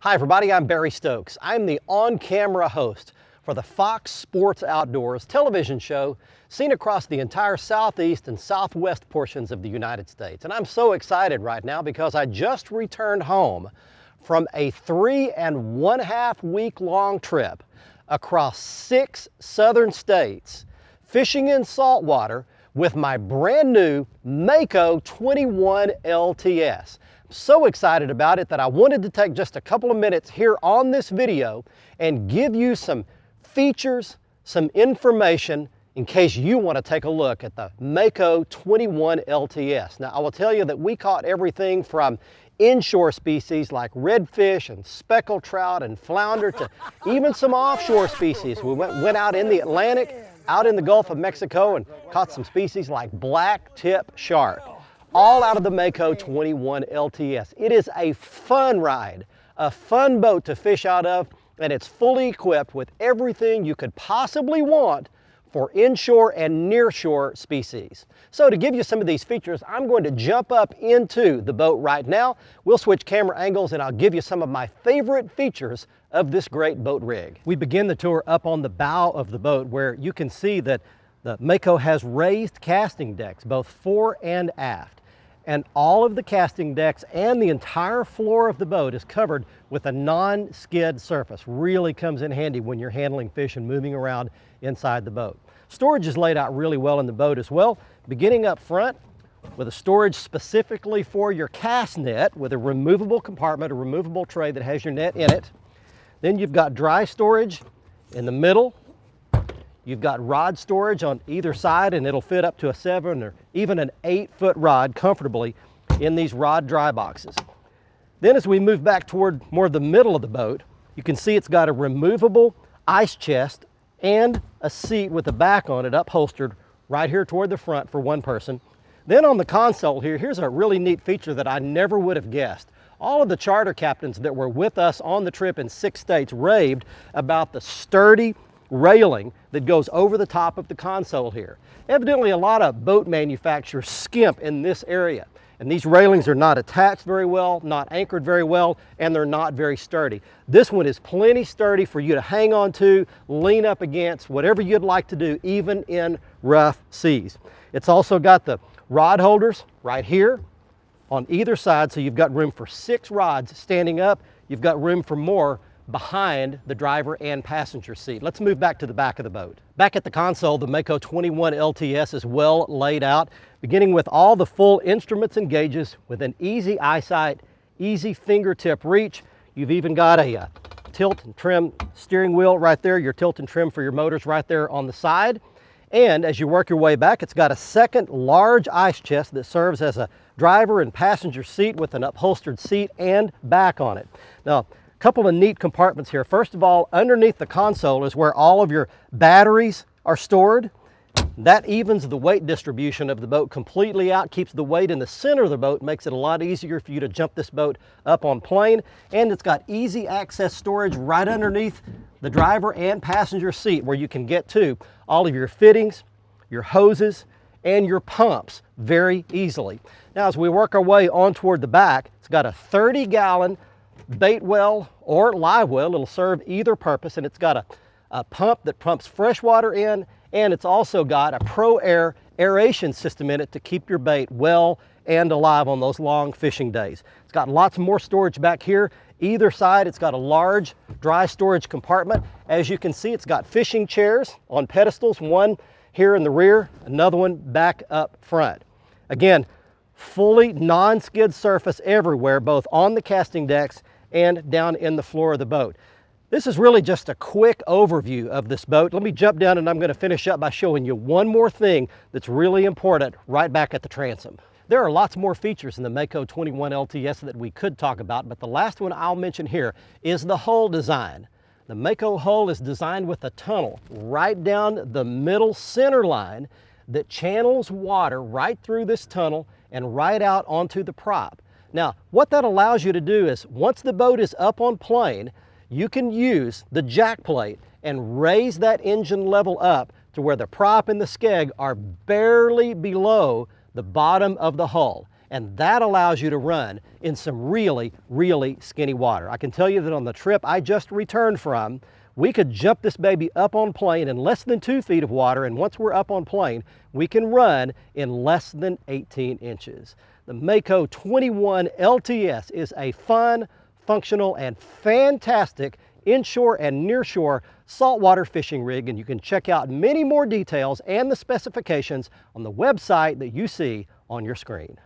Hi everybody, I'm Barry Stokes. I'm the on-camera host for the Fox Sports Outdoors television show seen across the entire southeast and southwest portions of the United States. And I'm so excited right now because I just returned home from a 3.5 week long trip across 6 southern states, fishing in saltwater with my brand new MAKO 21 LTS. So excited about it that I wanted to take just a couple of minutes here on this video and give you some features, some information in case you want to take a look at the MAKO 21 LTS. Now I will tell you that we caught everything from inshore species like redfish and speckled trout and flounder to even some offshore species. We went out in the Atlantic, out in the Gulf of Mexico, and caught some species like black tip shark. All out of the MAKO 21 LTS. It is a fun ride, a fun boat to fish out of, and it's fully equipped with everything you could possibly want for inshore and nearshore species. So to give you some of these features, I'm going to jump up into the boat right now. We'll switch camera angles and I'll give you some of my favorite features of this great boat rig. We begin the tour up on the bow of the boat where you can see that the MAKO has raised casting decks, both fore and aft. And all of the casting decks and the entire floor of the boat is covered with a non-skid surface. Really comes in handy when you're handling fish and moving around inside the boat. Storage is laid out really well in the boat as well, beginning up front with a storage specifically for your cast net with a removable compartment, a removable tray that has your net in it. Then you've got dry storage in the middle. You've got rod storage on either side, and it'll fit up to a 7 or even an 8-foot rod comfortably in these rod dry boxes. Then as we move back toward more the middle of the boat, you can see it's got a removable ice chest and a seat with the back on it upholstered right here toward the front for one person. Then on the console here, here's a really neat feature that I never would have guessed. All of the charter captains that were with us on the trip in 6 states raved about the sturdy railing that goes over the top of the console here. Evidently a lot of boat manufacturers skimp in this area, and these railings are not attached very well, not anchored very well, and they're not very sturdy. This one is plenty sturdy for you to hang on to, lean up against, whatever you'd like to do, even in rough seas. It's also got the rod holders right here on either side, so you've got room for 6 rods standing up. You've got room for more behind the driver and passenger seat. Let's move back to the back of the boat. Back at the console, the MAKO 21 LTS is well laid out, beginning with all the full instruments and gauges with an easy eyesight, easy fingertip reach. You've even got a tilt and trim steering wheel right there, your tilt and trim for your motors right there on the side. And as you work your way back, it's got a second large ice chest that serves as a driver and passenger seat with an upholstered seat and back on it. Now, couple of neat compartments here. First of all, underneath the console is where all of your batteries are stored. That evens the weight distribution of the boat completely out, keeps the weight in the center of the boat, makes it a lot easier for you to jump this boat up on plane. And it's got easy access storage right underneath the driver and passenger seat where you can get to all of your fittings, your hoses, and your pumps very easily. Now as we work our way on toward the back, it's got a 30-gallon bait well or live well. It'll serve either purpose, and it's got a pump that pumps fresh water in, and it's also got a Pro Air aeration system in it to keep your bait well and alive on those long fishing days. It's got lots more storage back here. Either side, it's got a large dry storage compartment. As you can see, it's got fishing chairs on pedestals, one here in the rear, another one back up front. Again, fully non-skid surface everywhere, both on the casting decks and down in the floor of the boat. This is really just a quick overview of this boat. Let me jump down and I'm going to finish up by showing you one more thing that's really important right back at the transom. There are lots more features in the MAKO 21 LTS that we could talk about, but the last one I'll mention here is the hull design. The MAKO hull is designed with a tunnel right down the middle center line that channels water right through this tunnel and right out onto the prop. Now, what that allows you to do is once the boat is up on plane, you can use the jack plate and raise that engine level up to where the prop and the skeg are barely below the bottom of the hull. and that allows you to run in some really, really skinny water. I can tell you that on the trip I just returned from, we could jump this baby up on plane in less than 2 feet of water, and once we're up on plane, we can run in less than 18 inches. The MAKO 21 LTS is a fun, functional, and fantastic inshore and nearshore saltwater fishing rig, and you can check out many more details and the specifications on the website that you see on your screen.